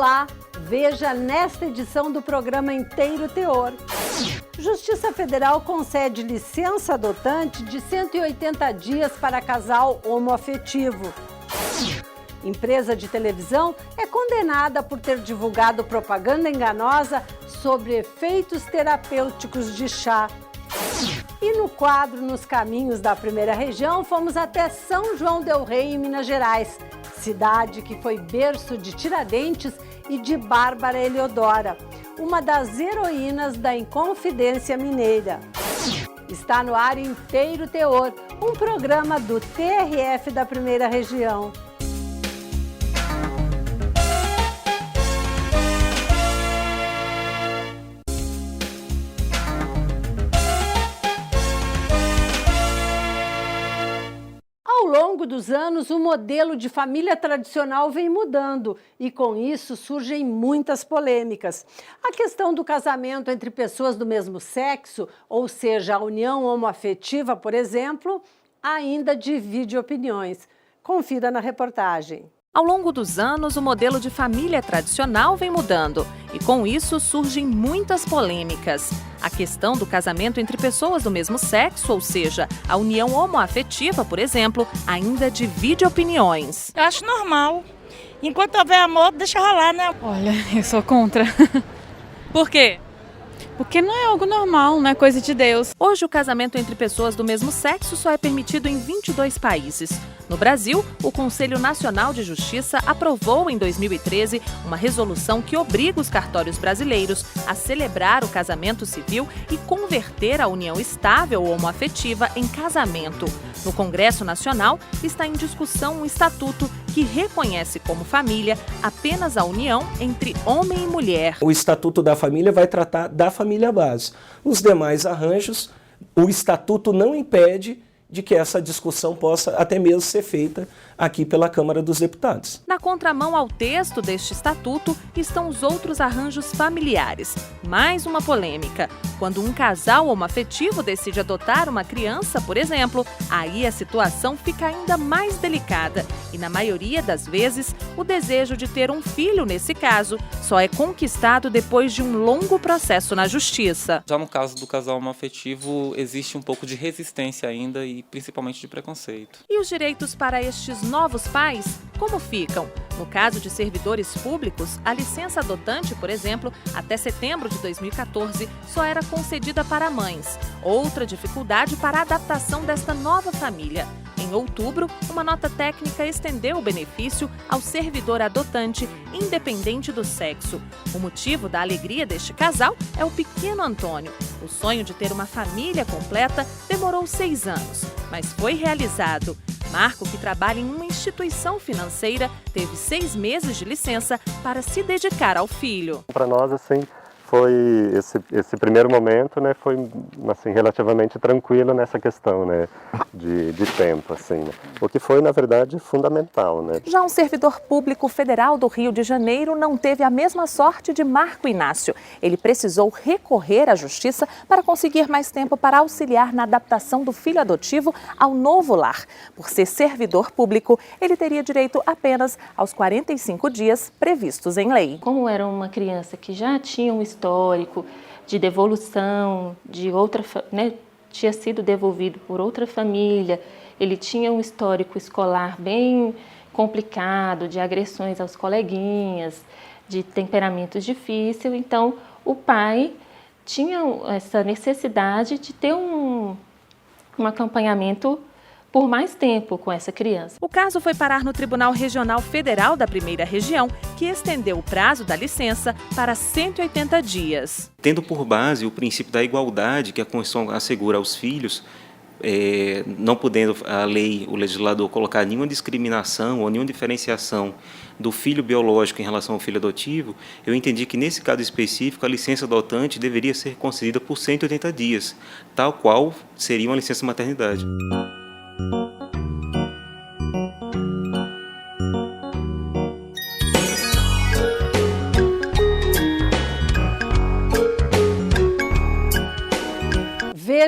Olá, veja nesta edição do programa Inteiro Teor. Justiça Federal concede licença adotante de 180 dias para casal homoafetivo. Empresa de televisão é condenada por ter divulgado propaganda enganosa sobre efeitos terapêuticos de chá. E no quadro Nos Caminhos da Primeira Região, fomos até São João del Rei, em Minas Gerais, cidade que foi berço de Tiradentes e de Bárbara Heliodora, uma das heroínas da Inconfidência Mineira. Está no ar Inteiro Teor, um programa do TRF da Primeira Região. Ao longo dos anos, o modelo de família tradicional vem mudando e, com isso, surgem muitas polêmicas. A questão do casamento entre pessoas do mesmo sexo, ou seja, a união homoafetiva, por exemplo, ainda divide opiniões. Confira na reportagem. Ao longo dos anos, o modelo de família tradicional vem mudando e, com isso, surgem muitas polêmicas. A questão do casamento entre pessoas do mesmo sexo, ou seja, a união homoafetiva, por exemplo, ainda divide opiniões. Eu acho normal. Enquanto houver amor, deixa rolar, né? Olha, eu sou contra. Por quê? Porque não é algo normal, não é coisa de Deus. Hoje, o casamento entre pessoas do mesmo sexo só é permitido em 22 países. No Brasil, o Conselho Nacional de Justiça aprovou em 2013 uma resolução que obriga os cartórios brasileiros a celebrar o casamento civil e converter a união estável ou homoafetiva em casamento. No Congresso Nacional, está em discussão um estatuto que reconhece como família apenas a união entre homem e mulher. O Estatuto da Família vai tratar da família base. Os demais arranjos, o Estatuto não impede de que essa discussão possa até mesmo ser feita aqui pela Câmara dos Deputados. Na contramão ao texto deste estatuto estão os outros arranjos familiares. Mais uma polêmica. Quando um casal homoafetivo decide adotar uma criança, por exemplo, aí a situação fica ainda mais delicada. E na maioria das vezes, o desejo de ter um filho, nesse caso, só é conquistado depois de um longo processo na justiça. Já no caso do casal homoafetivo, existe um pouco de resistência ainda e principalmente de preconceito. E os direitos para estes novos pais, como ficam? No caso de servidores públicos, a licença adotante, por exemplo, até setembro de 2014, só era concedida para mães. Outra dificuldade para a adaptação desta nova família. Em outubro, uma nota técnica estendeu o benefício ao servidor adotante, independente do sexo. O motivo da alegria deste casal é o pequeno Antônio. O sonho de ter uma família completa demorou 6 anos, mas foi realizado. Marco, que trabalha em uma instituição financeira, teve 6 meses de licença para se dedicar ao filho. Para nós, assim, foi esse primeiro momento, né, foi assim, relativamente tranquilo nessa questão, né, de tempo, assim, né, o que foi, na verdade, fundamental, né. Já um servidor público federal do Rio de Janeiro não teve a mesma sorte de Marco Inácio. Ele precisou recorrer à justiça para conseguir mais tempo para auxiliar na adaptação do filho adotivo ao novo lar. Por ser servidor público, ele teria direito apenas aos 45 dias previstos em lei. Como era uma criança que já tinha um histórico de devolução, tinha sido devolvido por outra família, ele tinha um histórico escolar bem complicado, de agressões aos coleguinhas, de temperamento difícil, então o pai tinha essa necessidade de ter um acompanhamento por mais tempo com essa criança. O caso foi parar no Tribunal Regional Federal da Primeira Região, que estendeu o prazo da licença para 180 dias. Tendo por base o princípio da igualdade que a Constituição assegura aos filhos, não podendo a lei, o legislador, colocar nenhuma discriminação ou nenhuma diferenciação do filho biológico em relação ao filho adotivo, eu entendi que, nesse caso específico, a licença adotante deveria ser concedida por 180 dias, tal qual seria uma licença maternidade.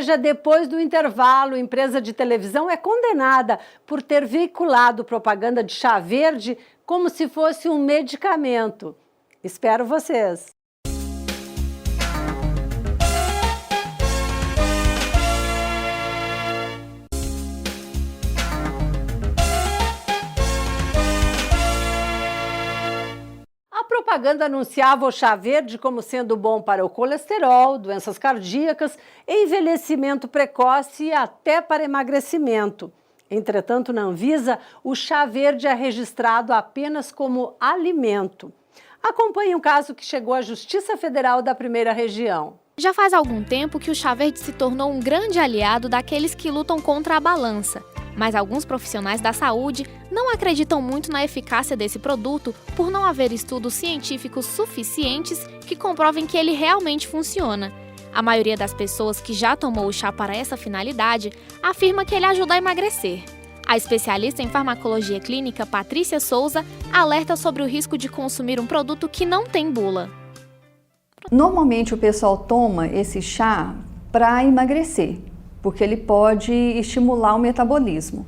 Veja, depois do intervalo, a empresa de televisão é condenada por ter veiculado propaganda de chá verde como se fosse um medicamento. Espero vocês! A propaganda anunciava o chá verde como sendo bom para o colesterol, doenças cardíacas, envelhecimento precoce e até para emagrecimento. Entretanto, na Anvisa, o chá verde é registrado apenas como alimento. Acompanhe um caso que chegou à Justiça Federal da Primeira Região. Já faz algum tempo que o chá verde se tornou um grande aliado daqueles que lutam contra a balança. Mas alguns profissionais da saúde não acreditam muito na eficácia desse produto por não haver estudos científicos suficientes que comprovem que ele realmente funciona. A maioria das pessoas que já tomou o chá para essa finalidade afirma que ele ajuda a emagrecer. A especialista em farmacologia clínica Patrícia Souza alerta sobre o risco de consumir um produto que não tem bula. Normalmente o pessoal toma esse chá para emagrecer, porque ele pode estimular o metabolismo.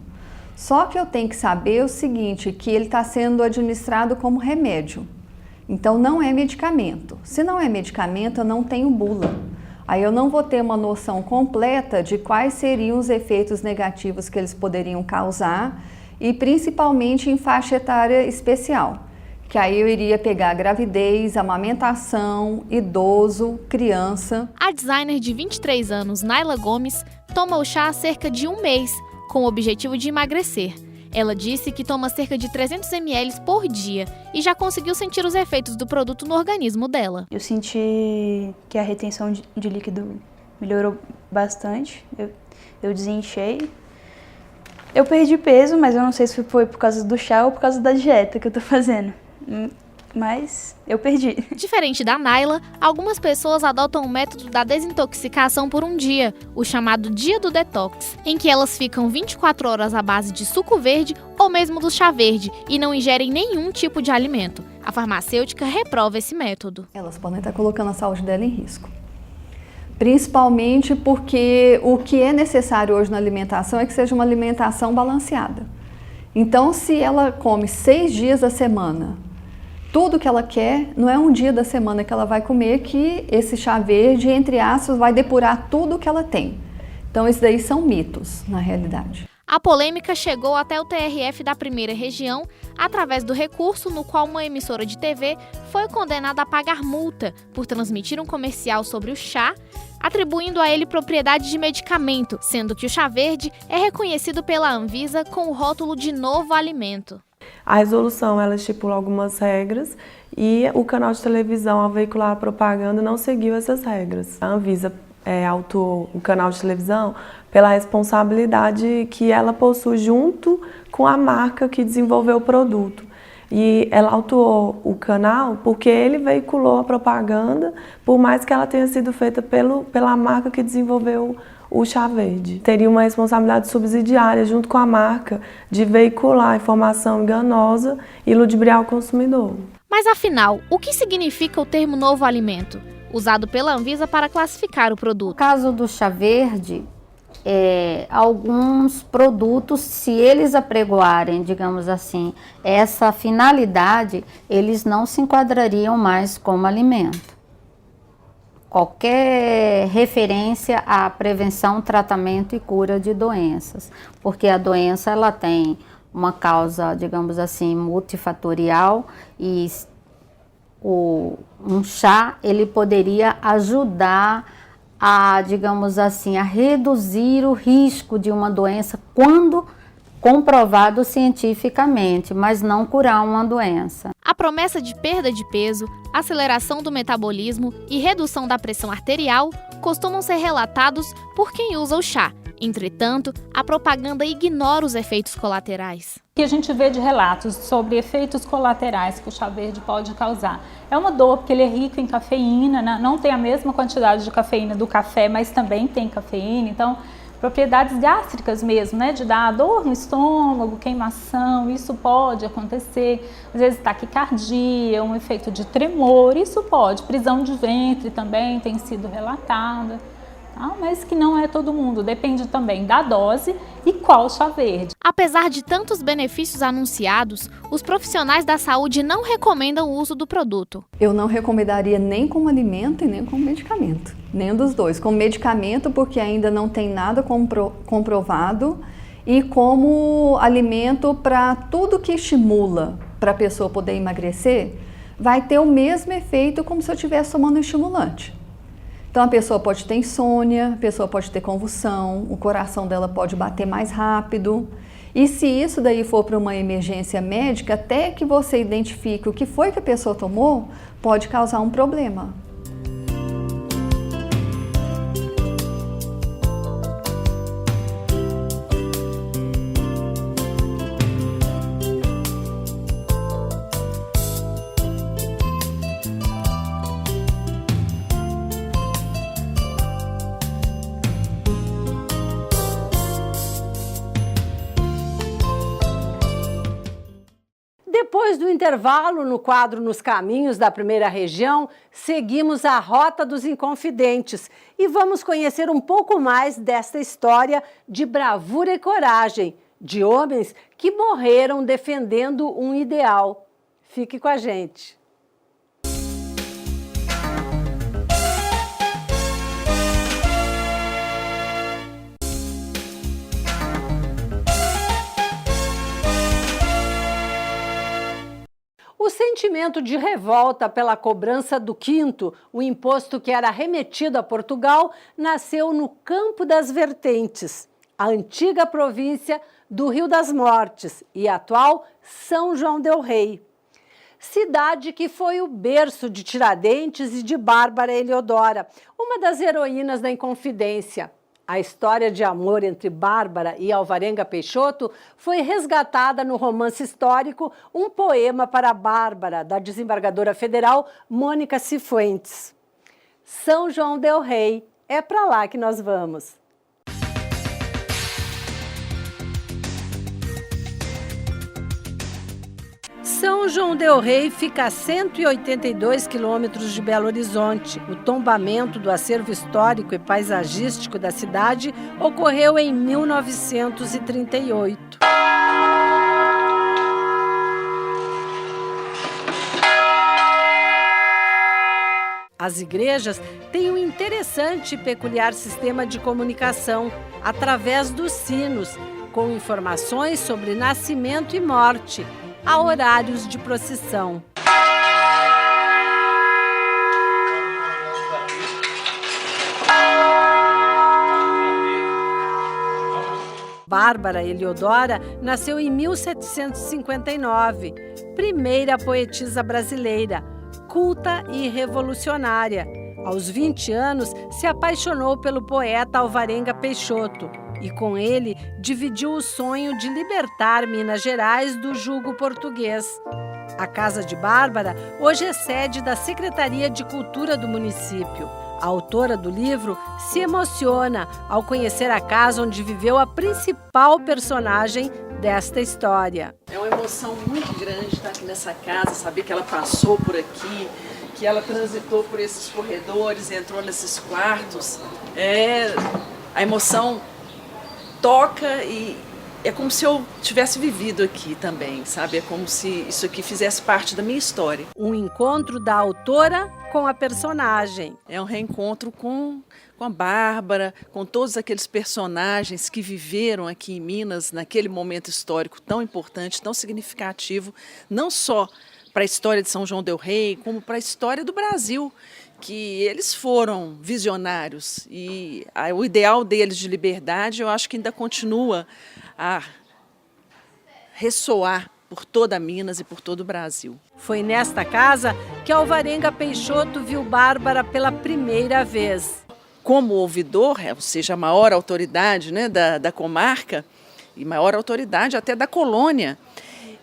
Só que eu tenho que saber o seguinte, que ele está sendo administrado como remédio. Então não é medicamento. Se não é medicamento, eu não tenho bula. Aí eu não vou ter uma noção completa de quais seriam os efeitos negativos que eles poderiam causar e principalmente em faixa etária especial. Que aí eu iria pegar gravidez, amamentação, idoso, criança. A designer de 23 anos, Naila Gomes, toma o chá há cerca de um mês, com o objetivo de emagrecer. Ela disse que toma cerca de 300 ml por dia e já conseguiu sentir os efeitos do produto no organismo dela. Eu senti que a retenção de líquido melhorou bastante, eu desinchei. Eu perdi peso, mas eu não sei se foi por causa do chá ou por causa da dieta que eu tô fazendo. Mas eu perdi. Diferente da Naila, algumas pessoas adotam o método da desintoxicação por um dia, o chamado dia do detox, em que elas ficam 24 horas à base de suco verde ou mesmo do chá verde e não ingerem nenhum tipo de alimento. A farmacêutica reprova esse método. Elas podem estar colocando a saúde dela em risco. Principalmente porque o que é necessário hoje na alimentação é que seja uma alimentação balanceada. Então, se ela come 6 dias da semana, tudo que ela quer, não é um dia da semana que ela vai comer que esse chá verde, entre aspas, vai depurar tudo que ela tem. Então, esses daí são mitos, na realidade. A polêmica chegou até o TRF da Primeira Região através do recurso no qual uma emissora de TV foi condenada a pagar multa por transmitir um comercial sobre o chá, atribuindo a ele propriedade de medicamento, sendo que o chá verde é reconhecido pela Anvisa com o rótulo de novo alimento. A resolução ela estipula algumas regras e o canal de televisão, ao veicular a propaganda, não seguiu essas regras. A Anvisa autuou o canal de televisão pela responsabilidade que ela possui junto com a marca que desenvolveu o produto. E ela autuou o canal porque ele veiculou a propaganda, por mais que ela tenha sido feita pela marca que desenvolveu o chá verde. Teria uma responsabilidade subsidiária junto com a marca de veicular informação enganosa e ludibriar o consumidor. Mas afinal, o que significa o termo novo alimento, usado pela Anvisa para classificar o produto? No caso do chá verde, alguns produtos, se eles apregoarem, digamos assim, essa finalidade, eles não se enquadrariam mais como alimento. Qualquer referência à prevenção, tratamento e cura de doenças, porque a doença ela tem uma causa, digamos assim, multifatorial e um chá ele poderia ajudar a, digamos assim, a reduzir o risco de uma doença quando comprovado cientificamente, mas não curar uma doença. A promessa de perda de peso, aceleração do metabolismo e redução da pressão arterial costumam ser relatados por quem usa o chá. Entretanto, a propaganda ignora os efeitos colaterais. O que a gente vê de relatos sobre efeitos colaterais que o chá verde pode causar é uma dor, porque ele é rico em cafeína, né? Não tem a mesma quantidade de cafeína do café, mas também tem cafeína, então propriedades gástricas mesmo, né, de dar dor no estômago, queimação, isso pode acontecer, às vezes taquicardia, um efeito de tremor, isso pode, prisão de ventre também tem sido relatada. tá? Mas que não é todo mundo, depende também da dose e qual chá verde. Apesar de tantos benefícios anunciados, os profissionais da saúde não recomendam o uso do produto. Eu não recomendaria nem como alimento e nem como medicamento, nenhum dos dois. Como medicamento, porque ainda não tem nada comprovado, e como alimento para tudo que estimula para a pessoa poder emagrecer, vai ter o mesmo efeito como se eu estivesse tomando um estimulante. Então a pessoa pode ter insônia, a pessoa pode ter convulsão, o coração dela pode bater mais rápido. E se isso daí for para uma emergência médica, até que você identifique o que foi que a pessoa tomou, pode causar um problema. Depois do intervalo, no quadro Nos Caminhos da Primeira Região, seguimos a Rota dos Inconfidentes e vamos conhecer um pouco mais desta história de bravura e coragem, de homens que morreram defendendo um ideal. Fique com a gente. O sentimento de revolta pela cobrança do quinto, o imposto que era remetido a Portugal, nasceu no Campo das Vertentes, a antiga província do Rio das Mortes e atual São João del Rei. Cidade que foi o berço de Tiradentes e de Bárbara Heliodora, uma das heroínas da Inconfidência. A história de amor entre Bárbara e Alvarenga Peixoto foi resgatada no romance histórico Um Poema para Bárbara, da desembargadora federal Mônica Cifuentes. São João del Rei, é para lá que nós vamos. São João del Rei fica a 182 quilômetros de Belo Horizonte. O tombamento do acervo histórico e paisagístico da cidade ocorreu em 1938. As igrejas têm um interessante e peculiar sistema de comunicação através dos sinos, com informações sobre nascimento e morte, a horários de procissão. Bárbara Heliodora nasceu em 1759, primeira poetisa brasileira, culta e revolucionária. Aos 20 anos, se apaixonou pelo poeta Alvarenga Peixoto e, com ele, dividiu o sonho de libertar Minas Gerais do jugo português. A Casa de Bárbara hoje é sede da Secretaria de Cultura do município. A autora do livro se emociona ao conhecer a casa onde viveu a principal personagem desta história. É uma emoção muito grande estar aqui nessa casa, saber que ela passou por aqui, que ela transitou por esses corredores, entrou nesses quartos. A emoção toca e é como se eu tivesse vivido aqui também, sabe? É como se isso aqui fizesse parte da minha história. Um encontro da autora com a personagem. É um reencontro com a Bárbara, com todos aqueles personagens que viveram aqui em Minas naquele momento histórico tão importante, tão significativo, não só para a história de São João del Rei, como para a história do Brasil, que eles foram visionários e o ideal deles de liberdade eu acho que ainda continua a ressoar por toda Minas e por todo o Brasil. Foi nesta casa que Alvarenga Peixoto viu Bárbara pela primeira vez. Como ouvidor, ou seja, a maior autoridade, né, da comarca e maior autoridade até da colônia,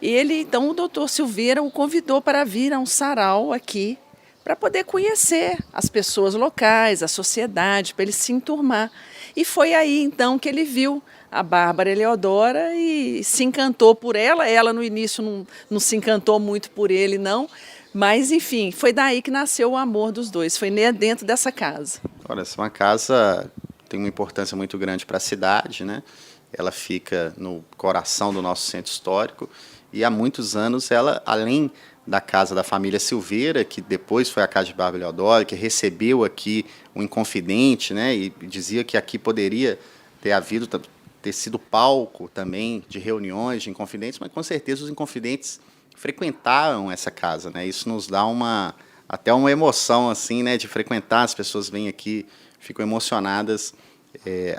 então o doutor Silveira o convidou para vir a um sarau aqui, para poder conhecer as pessoas locais, a sociedade, para ele se enturmar. E foi aí então que ele viu a Bárbara Heliodora e se encantou por ela. Ela no início não se encantou muito por ele não, mas enfim, foi daí que nasceu o amor dos dois, foi dentro dessa casa. Olha, essa é uma casa tem uma importância muito grande para a cidade, né? Ela fica no coração do nosso centro histórico e há muitos anos ela, além da casa da família Silveira, que depois foi a casa de Bárbara Leodoro, que recebeu aqui um Inconfidente, né? E dizia que aqui poderia ter sido palco também de reuniões de Inconfidentes, mas com certeza os Inconfidentes frequentaram essa casa, né? Isso nos dá até uma emoção assim, né, de frequentar. As pessoas vêm aqui, ficam emocionadas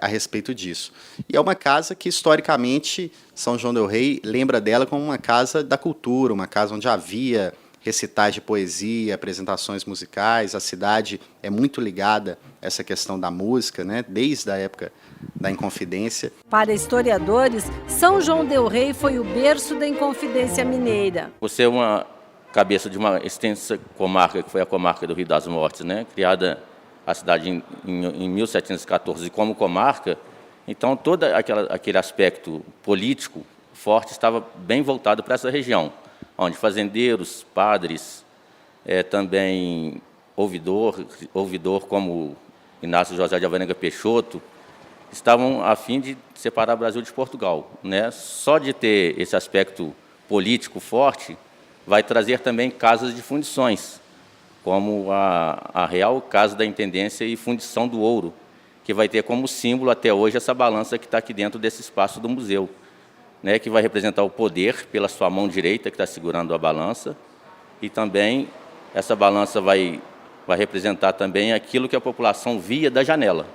a respeito disso. E é uma casa que historicamente São João del Rei lembra dela como uma casa da cultura, uma casa onde havia recitais de poesia, apresentações musicais. A cidade é muito ligada a essa questão da música, né, desde a época da Inconfidência. Para historiadores, São João del Rei foi o berço da Inconfidência Mineira. Você é uma cabeça de uma extensa comarca, que foi a comarca do Rio das Mortes, né? Criada a cidade em 1714 como comarca, então todo aquele aspecto político forte estava bem voltado para essa região, onde fazendeiros, padres, também ouvidor como Inácio José de Alvarenga Peixoto, estavam a fim de separar o Brasil de Portugal, né? Só de ter esse aspecto político forte vai trazer também casas de fundições, como a Real Casa da Intendência e Fundição do Ouro, que vai ter como símbolo até hoje essa balança que está aqui dentro desse espaço do museu, né, que vai representar o poder pela sua mão direita que está segurando a balança, e também essa balança vai representar também aquilo que a população via da janela,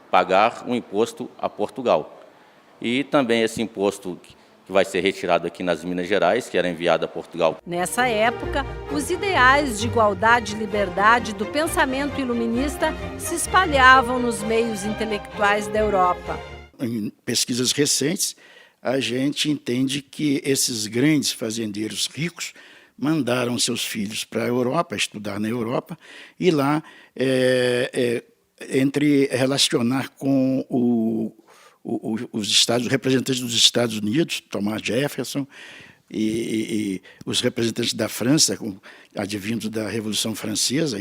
pagar um imposto a Portugal. E também esse imposto que vai ser retirado aqui nas Minas Gerais, que era enviado a Portugal. Nessa época, os ideais de igualdade e liberdade do pensamento iluminista se espalhavam nos meios intelectuais da Europa. Em pesquisas recentes, a gente entende que esses grandes fazendeiros ricos mandaram seus filhos para a Europa, estudar na Europa, e lá, entre relacionar com os representantes dos Estados Unidos, Thomas Jefferson, e os representantes da França, advindos da Revolução Francesa,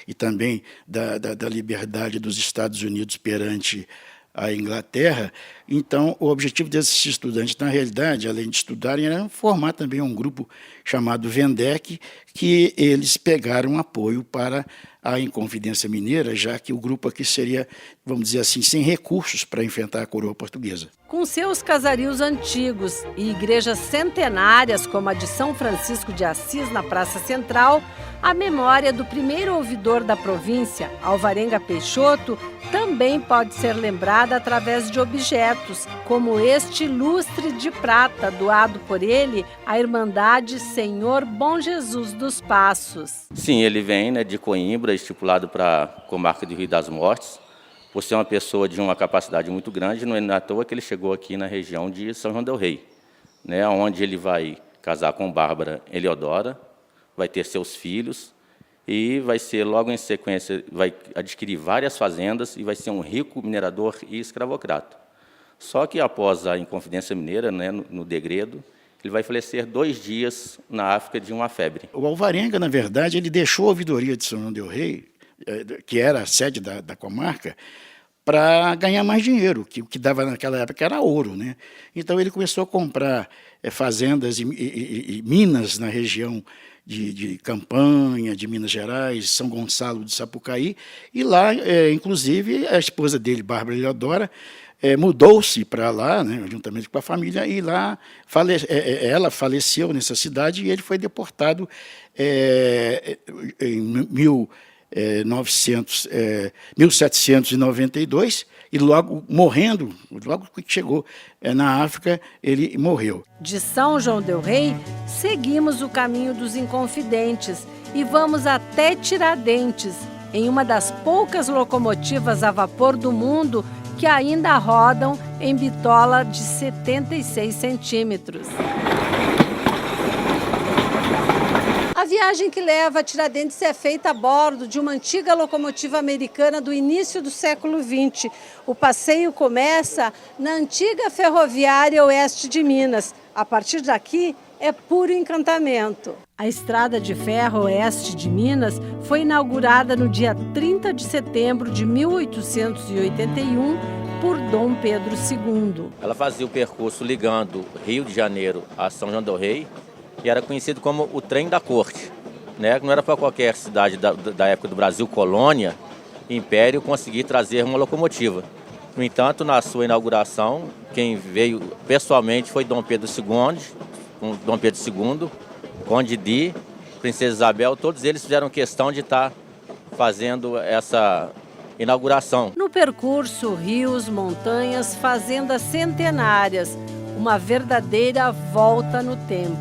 e também da liberdade dos Estados Unidos perante a Inglaterra. Então, o objetivo desses estudantes, na realidade, além de estudarem, era formar também um grupo chamado Vendec, que eles pegaram apoio para a Inconfidência Mineira, já que o grupo aqui seria, vamos dizer assim, sem recursos para enfrentar a coroa portuguesa. Com seus casarios antigos e igrejas centenárias, como a de São Francisco de Assis, na Praça Central, a memória do primeiro ouvidor da província, Alvarenga Peixoto, também pode ser lembrada através de objetos, como este lustre de prata doado por ele à Irmandade Senhor Bom Jesus dos Passos. Sim, ele vem, né, de Coimbra, estipulado para a comarca do Rio das Mortes, por ser uma pessoa de uma capacidade muito grande. Não é à toa que ele chegou aqui na região de São João del Rei, né, onde ele vai casar com Bárbara Eleodora, vai ter seus filhos e vai ser, logo em sequência, vai adquirir várias fazendas e vai ser um rico minerador e escravocrata. Só que após a Inconfidência Mineira, né, no degredo, ele vai falecer 2 dias na África de uma febre. O Alvarenga, na verdade, ele deixou a ouvidoria de São João del Rei, que era a sede da comarca, para ganhar mais dinheiro, que o que dava naquela época era ouro, né? Então ele começou a comprar fazendas e minas na região de Campanha, de Minas Gerais, São Gonçalo de Sapucaí, e lá, inclusive, a esposa dele, Bárbara Eleodora, mudou-se para lá, né, juntamente com a família, e lá ela faleceu nessa cidade e ele foi deportado em 1792, e logo morrendo, logo que chegou na África, ele morreu. De São João del Rei, seguimos o caminho dos Inconfidentes e vamos até Tiradentes, em uma das poucas locomotivas a vapor do mundo que ainda rodam em bitola de 76 centímetros. A viagem que leva a Tiradentes é feita a bordo de uma antiga locomotiva americana do início do século XX. O passeio começa na antiga ferroviária oeste de Minas. A partir daqui, é puro encantamento. A Estrada de Ferro Oeste de Minas foi inaugurada no dia 30 de setembro de 1881 por Dom Pedro II. Ela fazia o percurso ligando Rio de Janeiro a São João del Rei e era conhecido como o trem da corte, né? Não era para qualquer cidade da época do Brasil, colônia, império, conseguir trazer uma locomotiva. No entanto, na sua inauguração, quem veio pessoalmente foi Dom Pedro II, Conde de, Princesa Isabel, todos eles fizeram questão de estar fazendo essa inauguração. No percurso, rios, montanhas, fazendas centenárias, uma verdadeira volta no tempo.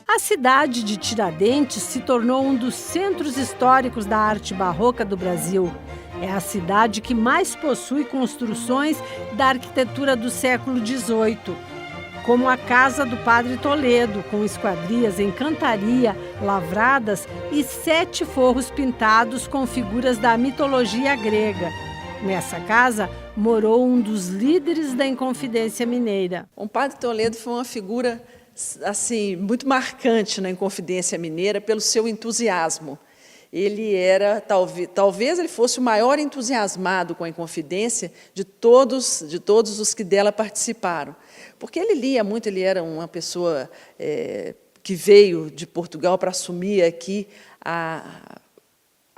A cidade de Tiradentes se tornou um dos centros históricos da arte barroca do Brasil. É a cidade que mais possui construções da arquitetura do século XVIII, como a Casa do Padre Toledo, com esquadrias em cantaria, lavradas e 7 forros pintados com figuras da mitologia grega. Nessa casa morou um dos líderes da Inconfidência Mineira. O Padre Toledo foi uma figura assim, muito marcante na Inconfidência Mineira pelo seu entusiasmo. Ele era, talvez ele fosse o maior entusiasmado com a Inconfidência de todos os que dela participaram. Porque ele lia muito, ele era uma pessoa que veio de Portugal para assumir aqui a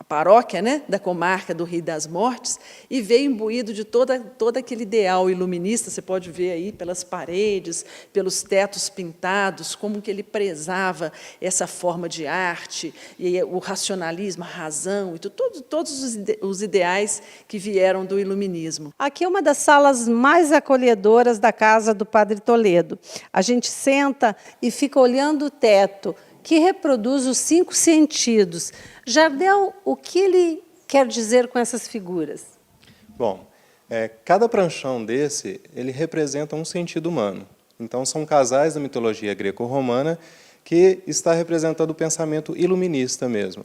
paróquia, né, da comarca do Rio das Mortes, e veio imbuído de todo aquele ideal iluminista. Você pode ver aí pelas paredes, pelos tetos pintados, como que ele prezava essa forma de arte, e o racionalismo, a razão, e todos os ideais que vieram do iluminismo. Aqui é uma das salas mais acolhedoras da casa do Padre Toledo. A gente senta e fica olhando o teto, que reproduz os 5 sentidos. Jardel, o que ele quer dizer com essas figuras? Bom, cada pranchão desse, ele representa um sentido humano. Então, são casais da mitologia greco-romana que está representando o pensamento iluminista mesmo.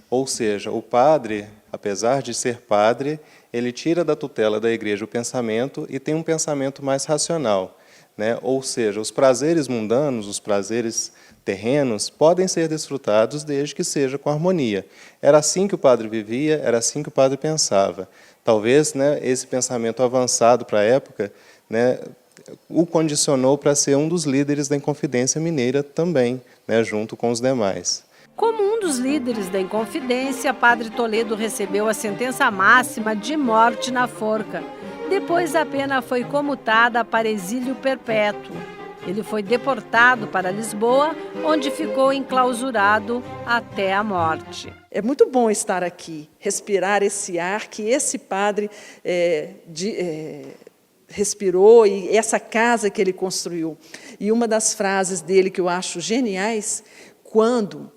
Ou seja, o padre, apesar de ser padre, ele tira da tutela da igreja o pensamento e tem um pensamento mais racional, né? Ou seja, os prazeres mundanos, os prazeres terrenos podem ser desfrutados desde que seja com harmonia. Era assim que o padre vivia, era assim que o padre pensava. Talvez, né, esse pensamento avançado para a época, né, o condicionou para ser um dos líderes da Inconfidência Mineira também, né, junto com os demais. Como um dos líderes da Inconfidência, Padre Toledo recebeu a sentença máxima de morte na forca. Depois a pena foi comutada para exílio perpétuo. Ele foi deportado para Lisboa, onde ficou enclausurado até a morte. É muito bom estar aqui, respirar esse ar que esse padre respirou e essa casa que ele construiu. E uma das frases dele que eu acho geniais, quando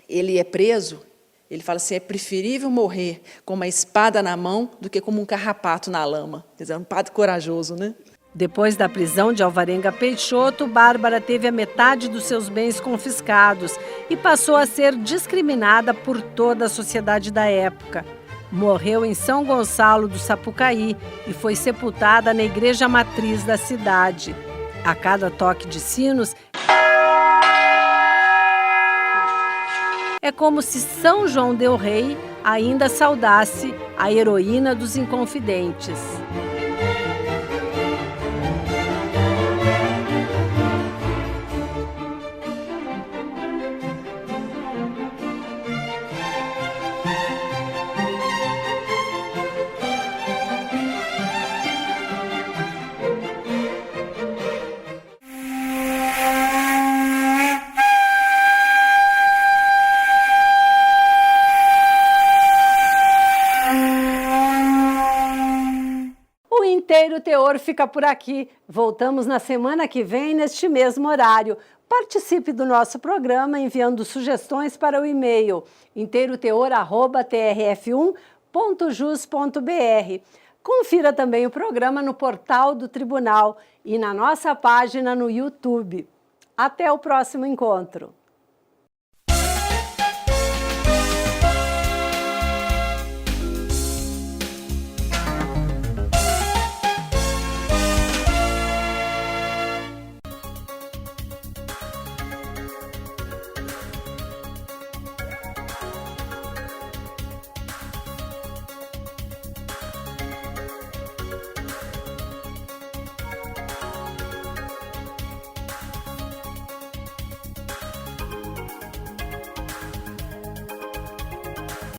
ele é preso, ele fala assim: é preferível morrer com uma espada na mão do que como um carrapato na lama. Quer dizer, é um padre corajoso, né? Depois da prisão de Alvarenga Peixoto, Bárbara teve a metade dos seus bens confiscados e passou a ser discriminada por toda a sociedade da época. Morreu em São Gonçalo do Sapucaí e foi sepultada na igreja matriz da cidade. A cada toque de sinos, é como se São João del Rei ainda saudasse a heroína dos Inconfidentes. O Teor fica por aqui. Voltamos na semana que vem, neste mesmo horário. Participe do nosso programa enviando sugestões para o e-mail inteiroteor@trf1.jus.br. Confira também o programa no portal do Tribunal e na nossa página no YouTube. Até o próximo encontro.